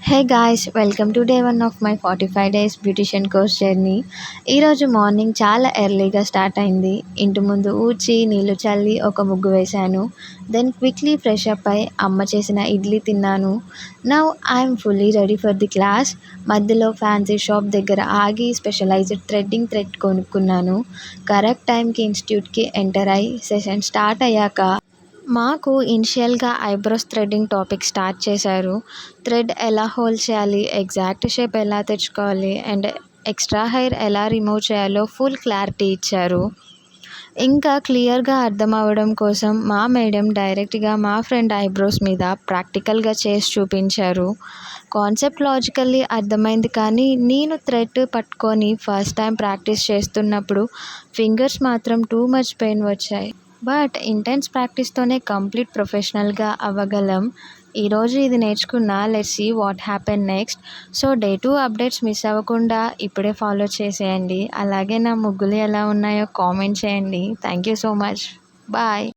Hey guys, welcome to day 1 of my 45 days beautician course journey. ఈరోజు morning చాలా ఎర్లీగా start అయింది. ఇంటి ముందు ఊడ్చి నీళ్లు చల్లి ఒక ముగ్గు వేశాను. దెన్ క్విక్లీ ఫ్రెష్ అప్ అయి అమ్మ చేసిన ఇడ్లీ తిన్నాను. Now I'm fully ready for the class. మధ్యలో ఫ్యాన్సీ షాప్ దగ్గర ఆగి స్పెషలైజ్డ్ థ్రెడ్ కొనుక్కున్నాను. కరెక్ట్ టైంకి ఇన్స్టిట్యూట్కి ఎంటర్ అయి సెషన్ స్టార్ట్ అయ్యాక మాకు ఇనిషియల్గా ఐబ్రోస్ థ్రెడ్డింగ్ టాపిక్ స్టార్ట్ చేశారు. థ్రెడ్ ఎలా హోల్డ్ చేయాలి, ఎగ్జాక్ట్ షేప్ ఎలా తెచ్చుకోవాలి అండ్ ఎక్స్ట్రా హెయిర్ ఎలా రిమూవ్ చేయాలో ఫుల్ క్లారిటీ ఇచ్చారు. ఇంకా క్లియర్గా అర్థం అవ్వడం కోసం మా మేడం డైరెక్ట్గా మా ఫ్రెండ్ ఐబ్రోస్ మీద ప్రాక్టికల్గా చేసి చూపించారు. కాన్సెప్ట్ లాజికల్లీ అర్థమైంది, కానీ నేను థ్రెడ్ పట్టుకొని ఫస్ట్ టైం ప్రాక్టీస్ చేస్తున్నప్పుడు ఫింగర్స్ మాత్రం టూ మచ్ పెయిన్ వచ్చాయి. బట్ ఇంటెన్స్ ప్రాక్టీస్తోనే కంప్లీట్ ప్రొఫెషనల్గా అవ్వగలం. ఈరోజు ఇది నేర్చుకున్న, let's see what happen next. So day 2 updates miss అవ్వకుండా ఇప్పుడే ఫాలో చేసేయండి. అలాగే నా ముగ్గులు ఎలా ఉన్నాయో కామెంట్ చేయండి. Thank you so much. Bye.